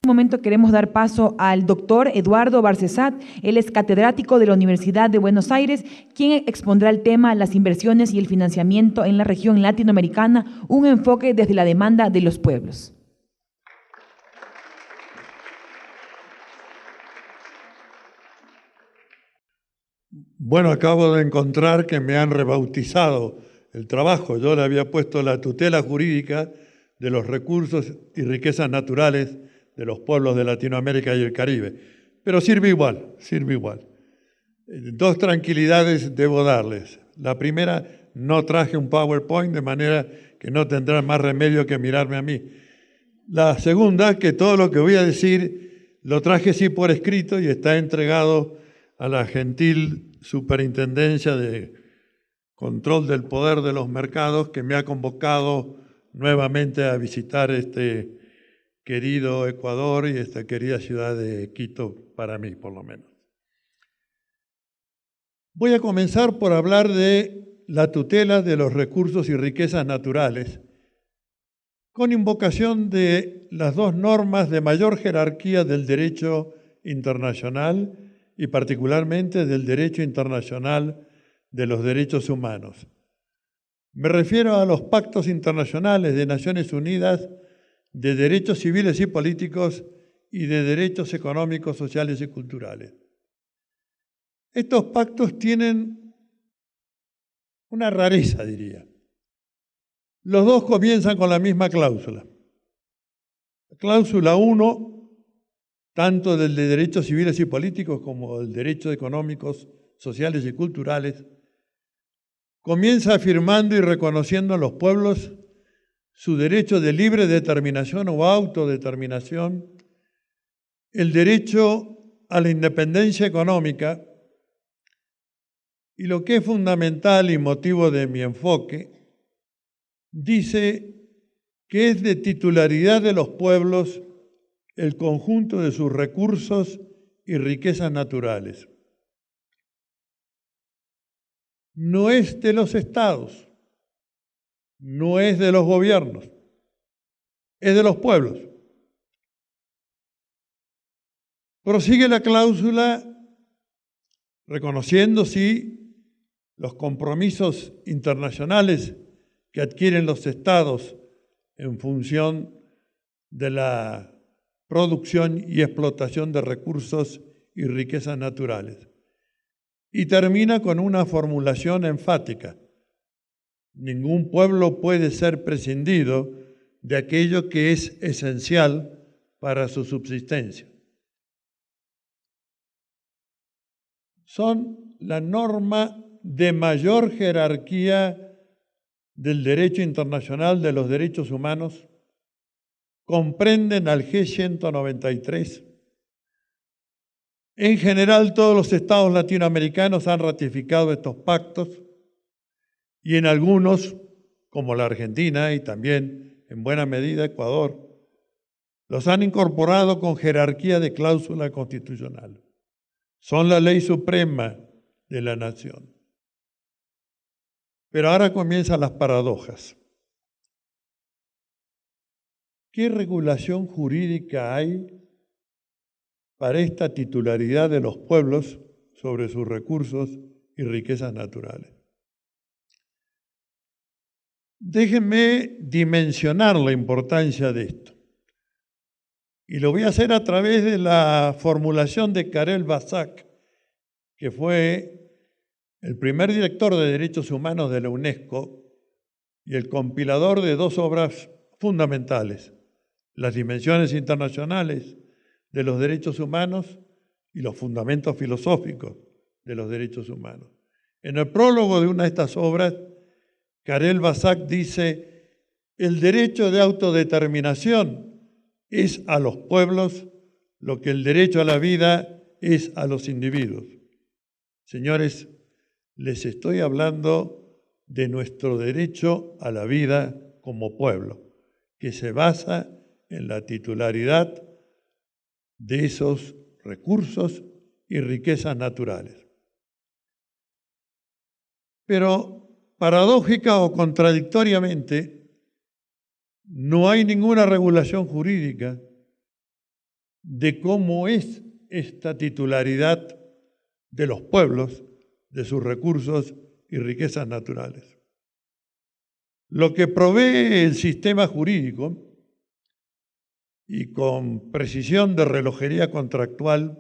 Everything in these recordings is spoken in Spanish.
momento queremos dar paso al doctor Eduardo Barcesat. Él es catedrático de la Universidad de Buenos Aires, quien expondrá el tema las inversiones y el financiamiento en la región latinoamericana, un enfoque desde la demanda de los pueblos. Bueno, acabo de encontrar que me han rebautizado el trabajo. Yo le había puesto la tutela jurídica de los recursos y riquezas naturales de los pueblos de Latinoamérica y el Caribe. Pero sirve igual, sirve igual. Dos tranquilidades debo darles. La primera, no traje un PowerPoint, de manera que no tendrán más remedio que mirarme a mí. La segunda, que todo lo que voy a decir lo traje sí por escrito y está entregado a la gentil Superintendencia de Control del Poder de los Mercados, que me ha convocado nuevamente a visitar este querido Ecuador y esta querida ciudad de Quito, para mí por lo menos. Voy a comenzar por hablar de la tutela de los recursos y riquezas naturales, con invocación de las dos normas de mayor jerarquía del derecho internacional y particularmente del derecho internacional de los derechos humanos. Me refiero a los pactos internacionales de Naciones Unidas de derechos civiles y políticos y de derechos económicos, sociales y culturales. Estos pactos tienen una rareza, diría. Los dos comienzan con la misma cláusula. La cláusula 1, tanto del de derechos civiles y políticos como del derecho económicos, sociales y culturales, comienza afirmando y reconociendo a los pueblos su derecho de libre determinación o autodeterminación, el derecho a la independencia económica y, lo que es fundamental y motivo de mi enfoque, dice que es de titularidad de los pueblos el conjunto de sus recursos y riquezas naturales. No es de los estados, no es de los gobiernos, es de los pueblos. Prosigue la cláusula reconociendo, sí, los compromisos internacionales que adquieren los estados en función de la producción y explotación de recursos y riquezas naturales. Y termina con una formulación enfática. Ningún pueblo puede ser prescindido de aquello que es esencial para su subsistencia. Son la norma de mayor jerarquía del derecho internacional de los derechos humanos, comprenden al G193. En general, todos los estados latinoamericanos han ratificado estos pactos y en algunos, como la Argentina y también en buena medida Ecuador, los han incorporado con jerarquía de cláusula constitucional. Son la ley suprema de la nación. Pero ahora comienzan las paradojas. ¿Qué regulación jurídica hay para esta titularidad de los pueblos sobre sus recursos y riquezas naturales? Déjenme dimensionar la importancia de esto. Y lo voy a hacer a través de la formulación de Karel Basak, que fue el primer director de Derechos Humanos de la UNESCO y el compilador de dos obras fundamentales: Las dimensiones internacionales de los derechos humanos y los fundamentos filosóficos de los derechos humanos. En el prólogo de una de estas obras, Karel Basak dice: el derecho de autodeterminación es a los pueblos lo que el derecho a la vida es a los individuos. Señores, les estoy hablando de nuestro derecho a la vida como pueblo, que se basa en la titularidad de esos recursos y riquezas naturales. Pero, paradójica o contradictoriamente, no hay ninguna regulación jurídica de cómo es esta titularidad de los pueblos, de sus recursos y riquezas naturales. Lo que provee el sistema jurídico, y con precisión de relojería contractual,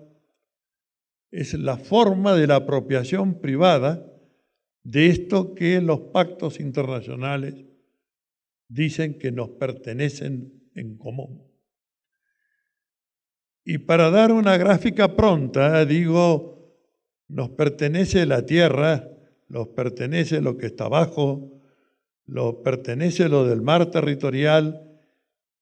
es la forma de la apropiación privada de esto que los pactos internacionales dicen que nos pertenecen en común. Y para dar una gráfica pronta, digo, nos pertenece la tierra, nos pertenece lo que está abajo, nos pertenece lo del mar territorial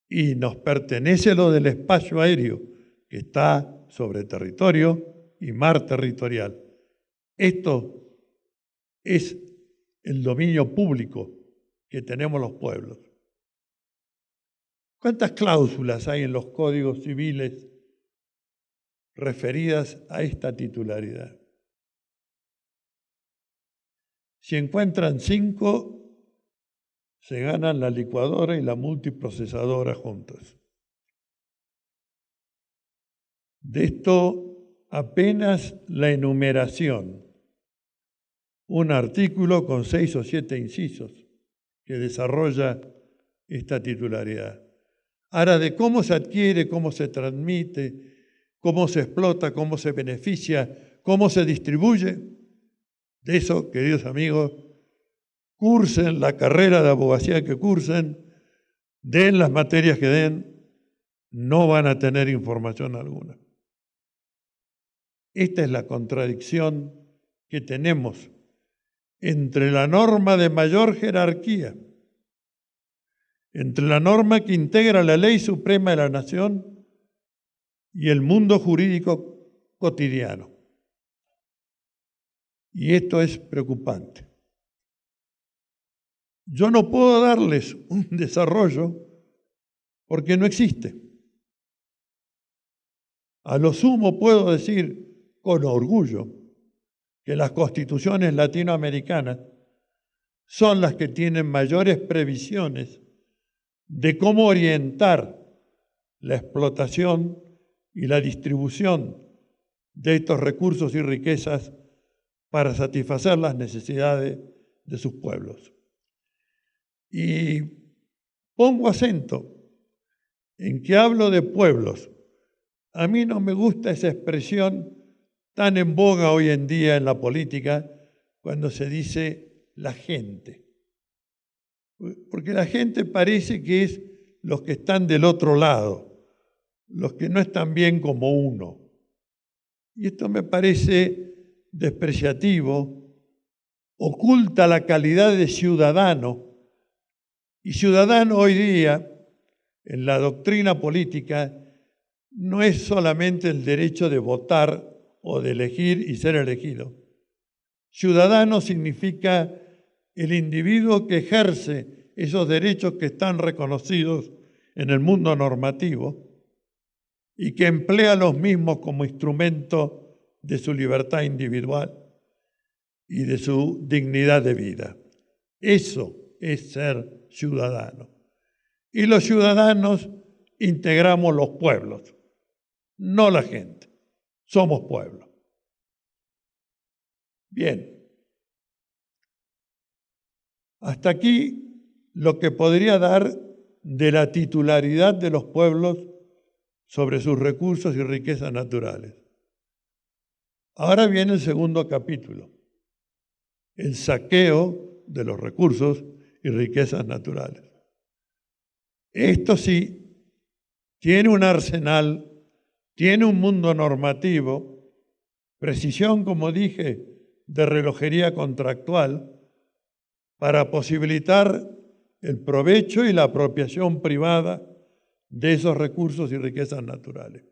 y nos pertenece lo del espacio aéreo, que está sobre territorio y mar territorial. Esto es el dominio público que tenemos los pueblos. ¿Cuántas cláusulas hay en los códigos civiles referidas a esta titularidad? Si encuentran 5, se ganan la licuadora y la multiprocesadora juntas. De esto apenas la enumeración, un artículo con 6 o 7 incisos que desarrolla esta titularidad. Ahora, de cómo se adquiere, cómo se transmite, cómo se explota, cómo se beneficia, cómo se distribuye, de eso, queridos amigos, cursen la carrera de abogacía que cursen, den las materias que den, no van a tener información alguna. Esta es la contradicción que tenemos entre la norma de mayor jerarquía, entre la norma que integra la ley suprema de la nación y el mundo jurídico cotidiano. Y esto es preocupante. Yo no puedo darles un desarrollo porque no existe. A lo sumo puedo decir con orgullo que las constituciones latinoamericanas son las que tienen mayores previsiones de cómo orientar la explotación y la distribución de estos recursos y riquezas para satisfacer las necesidades de sus pueblos. Y pongo acento en que hablo de pueblos. A mí no me gusta esa expresión tan en boga hoy en día en la política cuando se dice la gente. Porque la gente parece que es los que están del otro lado, los que no están bien como uno. Y esto me parece despreciativo, oculta la calidad de ciudadano. Y ciudadano hoy día, en la doctrina política, no es solamente el derecho de votar o de elegir y ser elegido. Ciudadano significa el individuo que ejerce esos derechos que están reconocidos en el mundo normativo y que emplea los mismos como instrumento de su libertad individual y de su dignidad de vida. Eso es ser ciudadano. Y los ciudadanos integramos los pueblos, no la gente. Somos pueblo. Bien. Hasta aquí lo que podría dar de la titularidad de los pueblos sobre sus recursos y riquezas naturales. Ahora viene el segundo capítulo, el saqueo de los recursos y riquezas naturales. Esto sí, tiene un arsenal, tiene un mundo normativo, precisión, como dije, de relojería contractual, para posibilitar el provecho y la apropiación privada de esos recursos y riquezas naturales.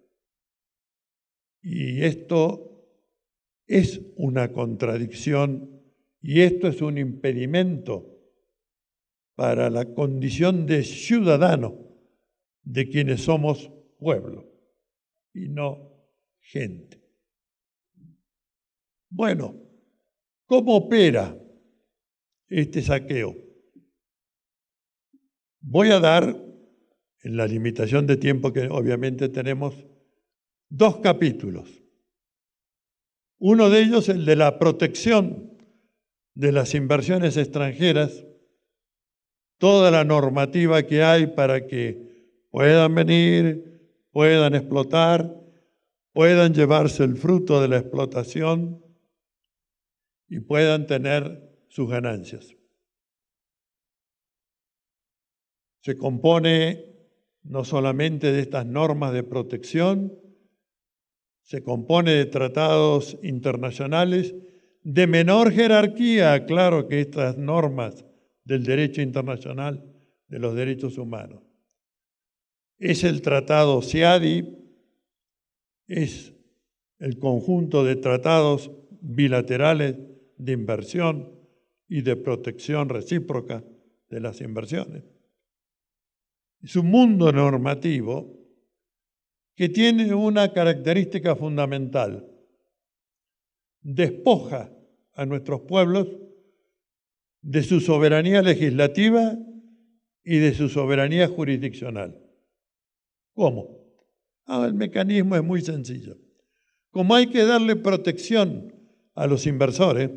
Y esto es una contradicción y esto es un impedimento para la condición de ciudadano de quienes somos pueblo y no gente. Bueno, ¿cómo opera este saqueo? Voy a dar, en la limitación de tiempo que obviamente tenemos, 2 capítulos. Uno de ellos, el de la protección de las inversiones extranjeras, toda la normativa que hay para que puedan venir, puedan explotar, puedan llevarse el fruto de la explotación y puedan tener sus ganancias. Se compone no solamente de estas normas de protección, se compone de tratados internacionales de menor jerarquía, claro, que estas normas del derecho internacional de los derechos humanos. Es el tratado CIADI, es el conjunto de tratados bilaterales de inversión y de protección recíproca de las inversiones. Es un mundo normativo que tiene una característica fundamental: despoja a nuestros pueblos de su soberanía legislativa y de su soberanía jurisdiccional. ¿Cómo? El mecanismo es muy sencillo. Como hay que darle protección a los inversores,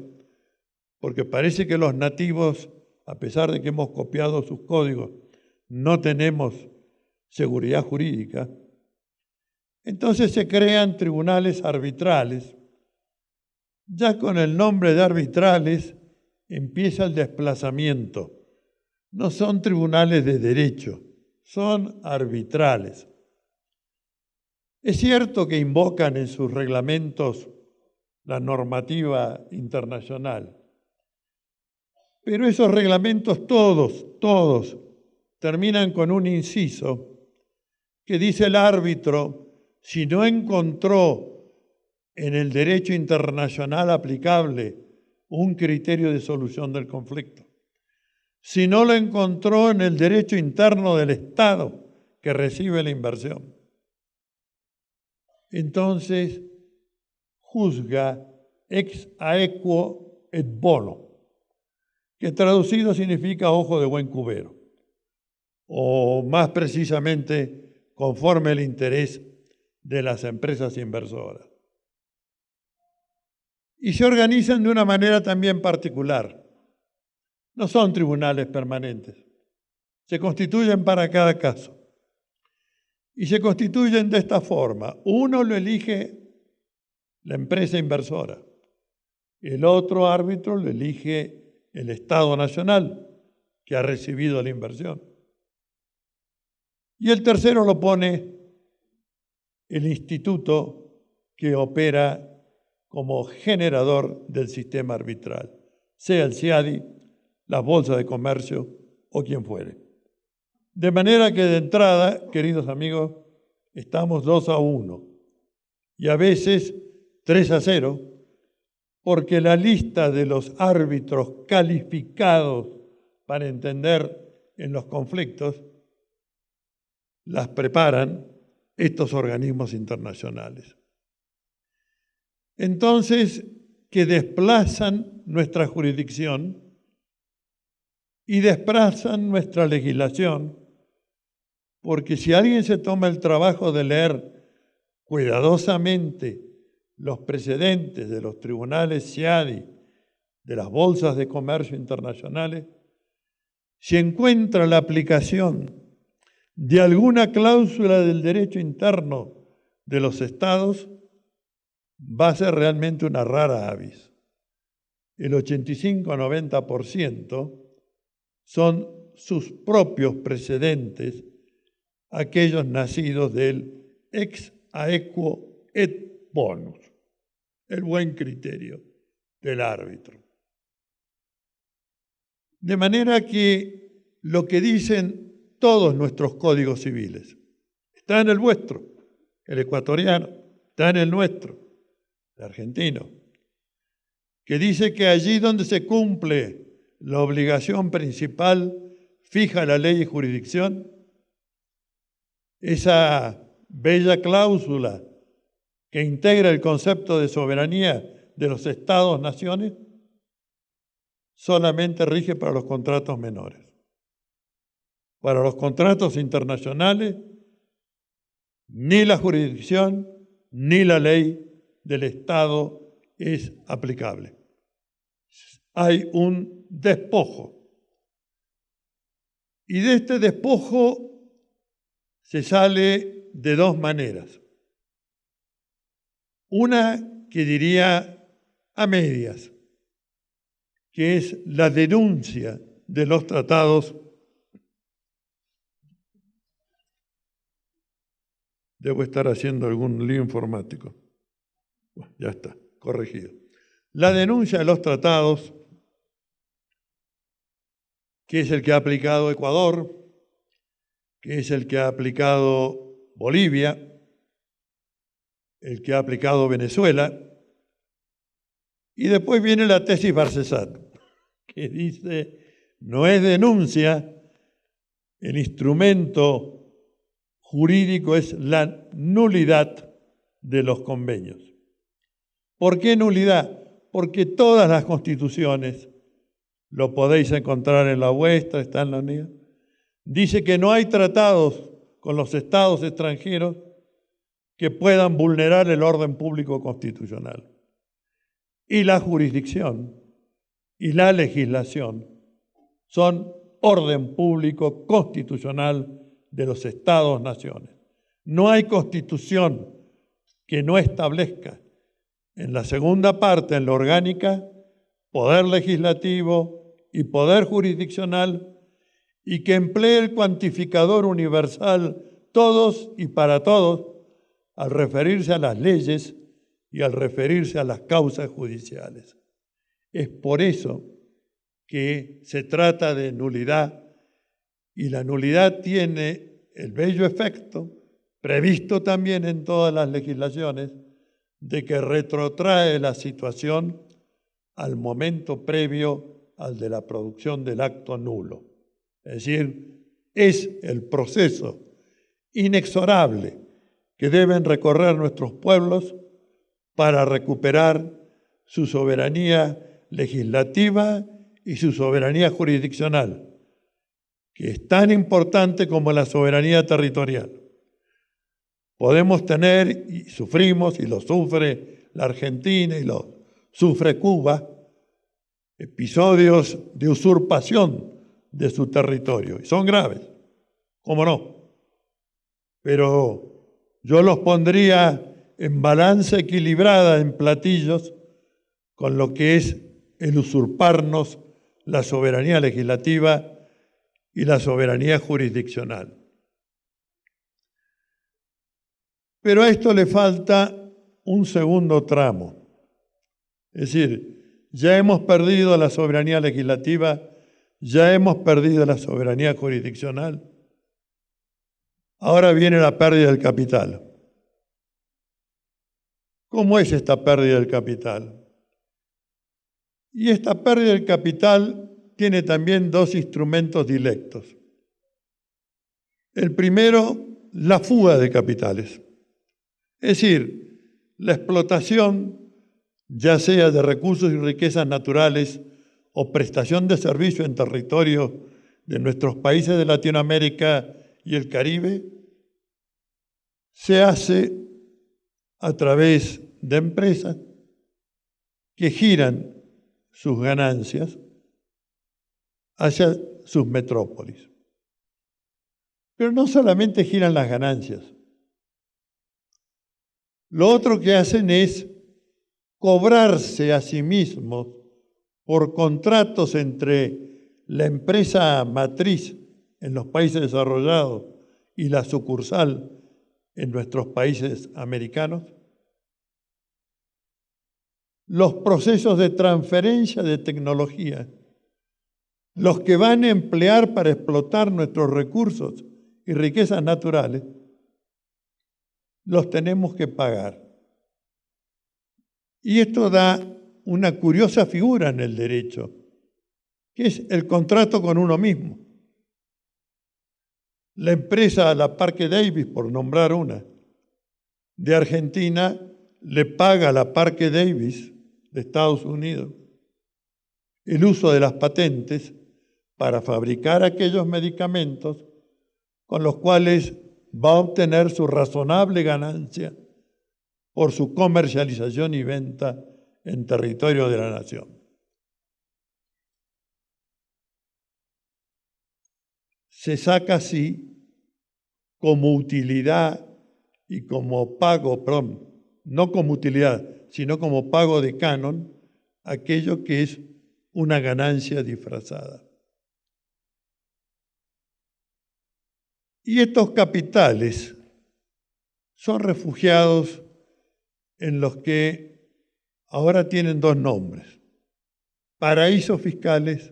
porque parece que los nativos, a pesar de que hemos copiado sus códigos, no tenemos seguridad jurídica, entonces se crean tribunales arbitrales. Ya con el nombre de arbitrales empieza el desplazamiento. No son tribunales de derecho, son arbitrales. Es cierto que invocan en sus reglamentos la normativa internacional, pero esos reglamentos todos, terminan con un inciso que dice: el árbitro, si no encontró en el derecho internacional aplicable un criterio de solución del conflicto, si no lo encontró en el derecho interno del Estado que recibe la inversión, entonces juzga ex aequo et bono, que traducido significa ojo de buen cubero, o más precisamente, conforme el interés de las empresas inversoras. Y se organizan de una manera también particular. No son tribunales permanentes. Se constituyen para cada caso. Y se constituyen de esta forma: uno lo elige la empresa inversora, el otro árbitro lo elige el Estado Nacional que ha recibido la inversión, y el tercero lo pone el instituto que opera como generador del sistema arbitral, sea el CIADI, la Bolsa de Comercio o quien fuere. De manera que de entrada, queridos amigos, estamos 2-1 y a veces 3-0, porque la lista de los árbitros calificados para entender en los conflictos las preparan estos organismos internacionales. Entonces, que desplazan nuestra jurisdicción y desplazan nuestra legislación, porque si alguien se toma el trabajo de leer cuidadosamente los precedentes de los tribunales CIADI, de las bolsas de comercio internacionales, si encuentra la aplicación de alguna cláusula del derecho interno de los estados, va a ser realmente una rara avis. El 85-90% son sus propios precedentes, aquellos nacidos del ex aequo et bonus, el buen criterio del árbitro. De manera que lo que dicen todos nuestros códigos civiles está en el vuestro, el ecuatoriano, está en el nuestro, el argentino, que dice que allí donde se cumple la obligación principal fija la ley y jurisdicción, esa bella cláusula que integra el concepto de soberanía de los estados-naciones, solamente rige para los contratos menores. Para los contratos internacionales, ni la jurisdicción ni la ley del Estado es aplicable. Hay un despojo. Y de este despojo se sale de dos maneras. Una que diría a medias, que es la denuncia de los tratados. Debo estar haciendo algún lío informático. Bueno, ya está, corregido. La denuncia de los tratados, que es el que ha aplicado Ecuador, que es el que ha aplicado Bolivia, el que ha aplicado Venezuela, y después viene la tesis Barcesat, que dice, no es denuncia, el instrumento jurídico es la nulidad de los convenios. ¿Por qué nulidad? Porque todas las constituciones, lo podéis encontrar en la vuestra, está en la unidad, dice que no hay tratados con los estados extranjeros que puedan vulnerar el orden público constitucional. Y la jurisdicción y la legislación son orden público constitucional de los estados-naciones. No hay constitución que no establezca en la segunda parte, en la orgánica, poder legislativo y poder jurisdiccional, y que emplee el cuantificador universal todos y para todos al referirse a las leyes y al referirse a las causas judiciales. Es por eso que se trata de nulidad, y la nulidad tiene el bello efecto, previsto también en todas las legislaciones, de que retrotrae la situación al momento previo al de la producción del acto nulo. Es decir, es el proceso inexorable que deben recorrer nuestros pueblos para recuperar su soberanía legislativa y su soberanía jurisdiccional, que es tan importante como la soberanía territorial. Podemos tener, y sufrimos, y lo sufre la Argentina y lo sufre Cuba, episodios de usurpación de su territorio, y son graves, ¿cómo no? Pero yo los pondría en balanza equilibrada, en platillos, con lo que es el usurparnos la soberanía legislativa y la soberanía jurisdiccional. Pero a esto le falta un segundo tramo. Es decir, ya hemos perdido la soberanía legislativa, ya hemos perdido la soberanía jurisdiccional. Ahora viene la pérdida del capital. ¿Cómo es esta pérdida del capital? Y esta pérdida del capital tiene también dos instrumentos directos. El primero, la fuga de capitales. Es decir, la explotación, ya sea de recursos y riquezas naturales o prestación de servicio en territorio de nuestros países de Latinoamérica y el Caribe, se hace a través de empresas que giran sus ganancias hacia sus metrópolis. Pero no solamente giran las ganancias. Lo otro que hacen es cobrarse a sí mismos por contratos entre la empresa matriz en los países desarrollados y la sucursal en nuestros países americanos, los procesos de transferencia de tecnología, los que van a emplear para explotar nuestros recursos y riquezas naturales, los tenemos que pagar. Y esto da una curiosa figura en el derecho, que es el contrato con uno mismo. La empresa, la Parke Davis, por nombrar una, de Argentina, le paga a la Parke Davis de Estados Unidos el uso de las patentes para fabricar aquellos medicamentos con los cuales va a obtener su razonable ganancia por su comercialización y venta en territorio de la nación. Se saca así como utilidad y como pago, perdón, no como utilidad, sino como pago de canon, aquello que es una ganancia disfrazada. Y estos capitales son refugiados en los que ahora tienen dos nombres: paraísos fiscales,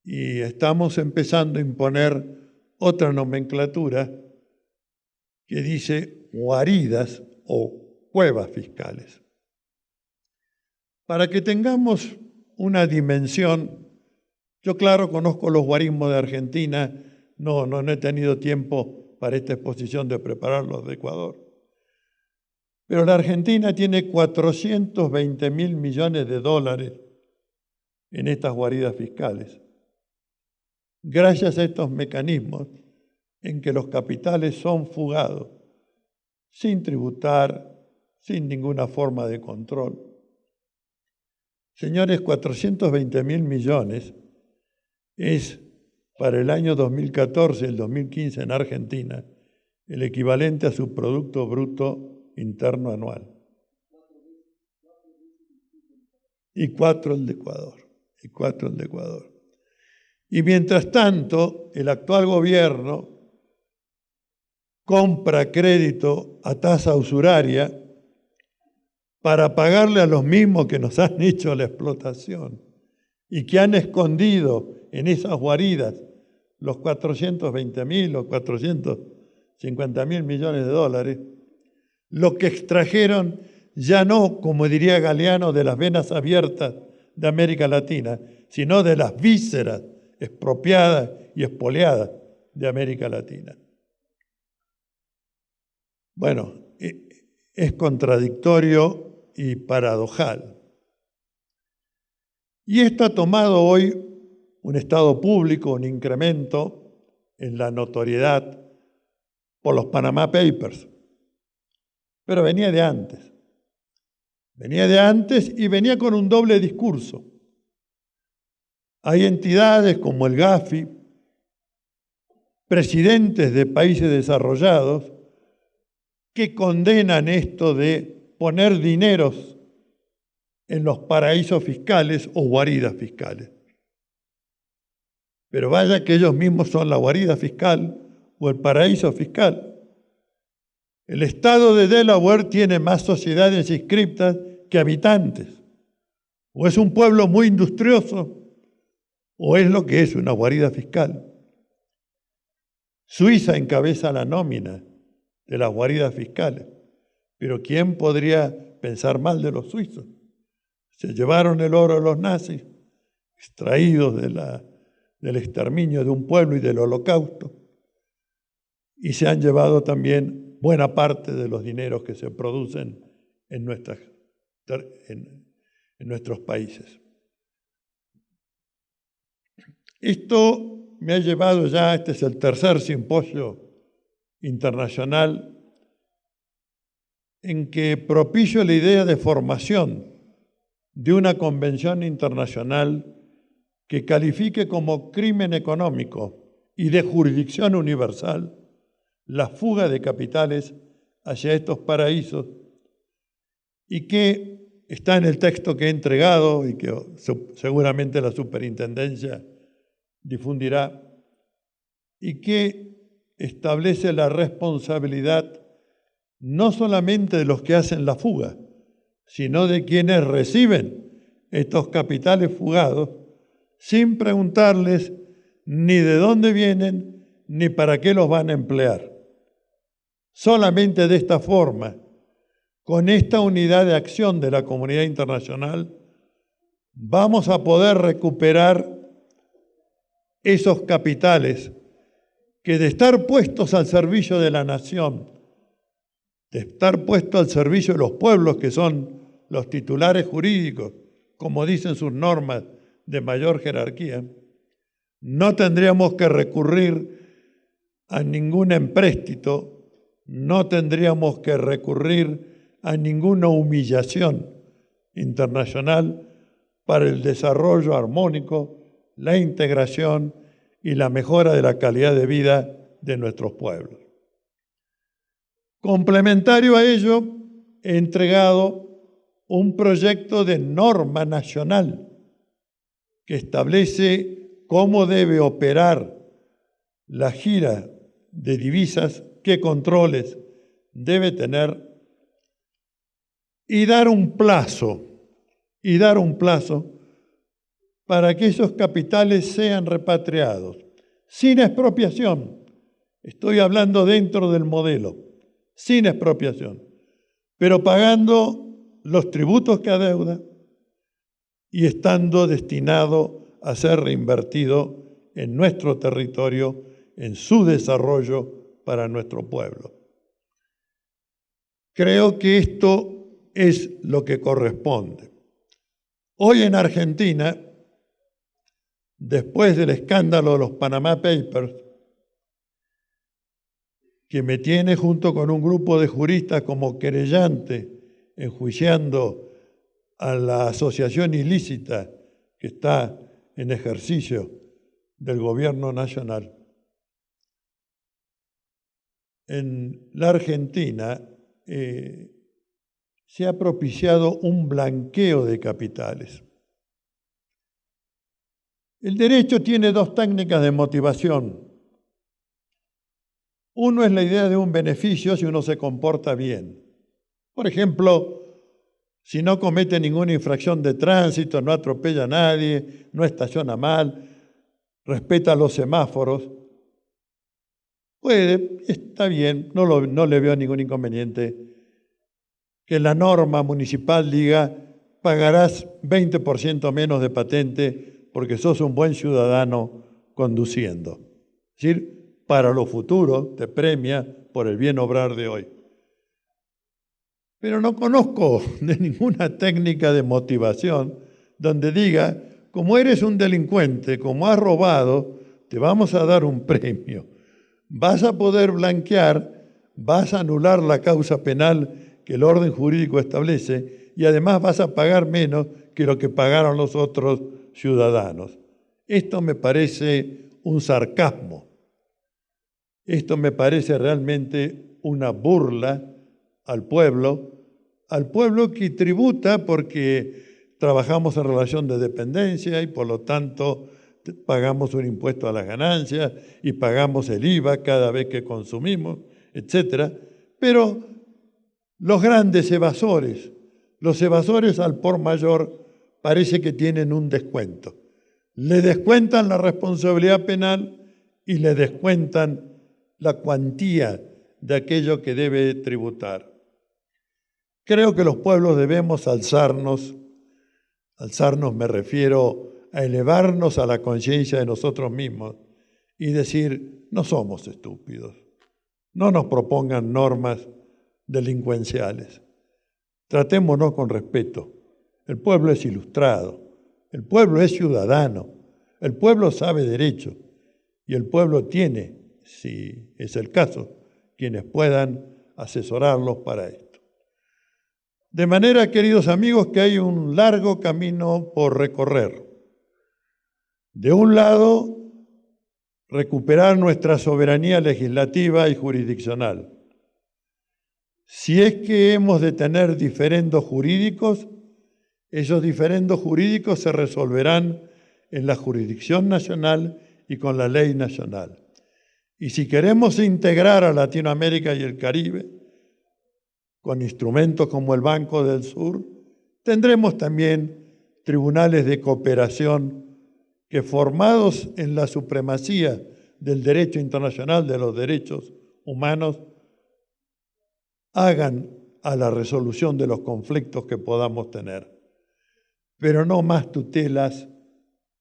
y estamos empezando a imponer otra nomenclatura que dice guaridas o cuevas fiscales. Para que tengamos una dimensión, yo claro conozco los guarismos de Argentina, no he tenido tiempo para esta exposición de prepararlos de Ecuador. Pero la Argentina tiene 420.000 millones de dólares en estas guaridas fiscales, gracias a estos mecanismos en que los capitales son fugados, sin tributar, sin ninguna forma de control. Señores, 420.000 millones es, para el año 2014, el 2015 en Argentina, el equivalente a su Producto Bruto Interno Anual. Y 4 el de Ecuador. Y mientras tanto, el actual gobierno compra crédito a tasa usuraria para pagarle a los mismos que nos han hecho la explotación y que han escondido en esas guaridas los 420.000 o 450.000 millones de dólares, lo que extrajeron ya no, como diría Galeano, de las venas abiertas de América Latina, sino de las vísceras expropiadas y expoliadas de América Latina. Bueno, es contradictorio y paradojal. Y esto ha tomado hoy un estado público, un incremento en la notoriedad por los Panama Papers. Pero venía de antes. Venía de antes y venía con un doble discurso. Hay entidades como el Gafi, presidentes de países desarrollados, que condenan esto de poner dineros en los paraísos fiscales o guaridas fiscales. Pero vaya que ellos mismos son la guarida fiscal o el paraíso fiscal. El estado de Delaware tiene más sociedades inscriptas que habitantes. O es un pueblo muy industrioso, o es lo que es una guarida fiscal. Suiza encabeza la nómina de las guaridas fiscales. Pero ¿quién podría pensar mal de los suizos? Se llevaron el oro de los nazis, extraídos del exterminio de un pueblo y del holocausto, y se han llevado también buena parte de los dineros que se producen en nuestros países. Esto me ha llevado ya, este es el tercer simposio internacional en que propicio la idea de formación de una convención internacional que califique como crimen económico y de jurisdicción universal la fuga de capitales hacia estos paraísos, y que está en el texto que he entregado y que seguramente la superintendencia difundirá, y que establece la responsabilidad no solamente de los que hacen la fuga, sino de quienes reciben estos capitales fugados sin preguntarles ni de dónde vienen ni para qué los van a emplear. Solamente de esta forma, con esta unidad de acción de la comunidad internacional, vamos a poder recuperar esos capitales que, de estar puestos al servicio de la nación, de estar puestos al servicio de los pueblos que son los titulares jurídicos, como dicen sus normas de mayor jerarquía, no tendríamos que recurrir a ningún empréstito no tendríamos que recurrir a ninguna humillación internacional para el desarrollo armónico, la integración y la mejora de la calidad de vida de nuestros pueblos. Complementario a ello, he entregado un proyecto de norma nacional que establece cómo debe operar la gira de divisas, qué controles debe tener y dar un plazo para que esos capitales sean repatriados, sin expropiación. Estoy hablando dentro del modelo, sin expropiación, pero pagando los tributos que adeuda y estando destinado a ser reinvertido en nuestro territorio, en su desarrollo para nuestro pueblo. Creo que esto es lo que corresponde. Hoy en Argentina, después del escándalo de los Panama Papers, que me tiene junto con un grupo de juristas como querellante enjuiciando a la asociación ilícita que está en ejercicio del gobierno nacional. En la Argentina se ha propiciado un blanqueo de capitales. El derecho tiene dos técnicas de motivación. Uno es la idea de un beneficio si uno se comporta bien. Por ejemplo, si no comete ninguna infracción de tránsito, no atropella a nadie, no estaciona mal, respeta los semáforos, está bien, no le veo ningún inconveniente que la norma municipal diga pagarás 20% menos de patente porque sos un buen ciudadano conduciendo. Es decir, para lo futuro te premia por el bien obrar de hoy. Pero no conozco de ninguna técnica de motivación donde diga, como eres un delincuente, como has robado, te vamos a dar un premio. Vas a poder blanquear, vas a anular la causa penal que el orden jurídico establece y además vas a pagar menos que lo que pagaron los otros ciudadanos. Esto me parece un sarcasmo. Esto me parece realmente una burla al pueblo que tributa porque trabajamos en relación de dependencia y por lo tanto pagamos un impuesto a las ganancias y pagamos el IVA cada vez que consumimos, etc. Pero los grandes evasores, los evasores al por mayor, parece que tienen un descuento. Le descuentan la responsabilidad penal y le descuentan la cuantía de aquello que debe tributar. Creo que los pueblos debemos alzarnos me refiero a elevarnos a la conciencia de nosotros mismos y decir, no somos estúpidos, no nos propongan normas delincuenciales, tratémonos con respeto. El pueblo es ilustrado, el pueblo es ciudadano, el pueblo sabe derecho y el pueblo tiene, si es el caso, quienes puedan asesorarlos para esto. De manera, queridos amigos, que hay un largo camino por recorrer. De un lado, recuperar nuestra soberanía legislativa y jurisdiccional. Si es que hemos de tener diferendos jurídicos, esos diferendos jurídicos se resolverán en la jurisdicción nacional y con la ley nacional. Y si queremos integrar a Latinoamérica y el Caribe, con instrumentos como el Banco del Sur, tendremos también tribunales de cooperación que, formados en la supremacía del derecho internacional de los derechos humanos, hagan a la resolución de los conflictos que podamos tener. Pero no más tutelas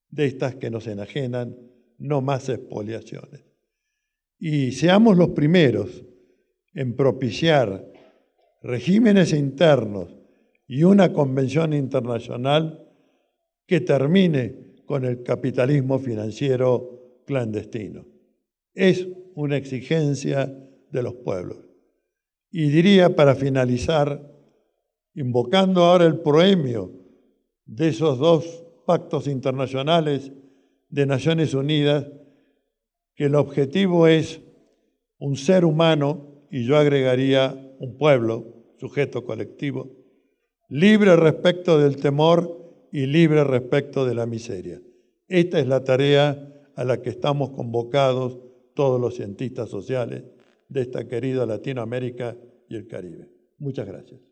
de estas que nos enajenan, no más expoliaciones. Y seamos los primeros en propiciar regímenes internos y una convención internacional que termine con el capitalismo financiero clandestino. Es una exigencia de los pueblos. Y diría, para finalizar, invocando ahora el proemio de esos dos pactos internacionales de Naciones Unidas, que el objetivo es un ser humano, y yo agregaría un pueblo, sujeto colectivo, libre respecto del temor y libre respecto de la miseria. Esta es la tarea a la que estamos convocados todos los cientistas sociales de esta querida Latinoamérica y el Caribe. Muchas gracias.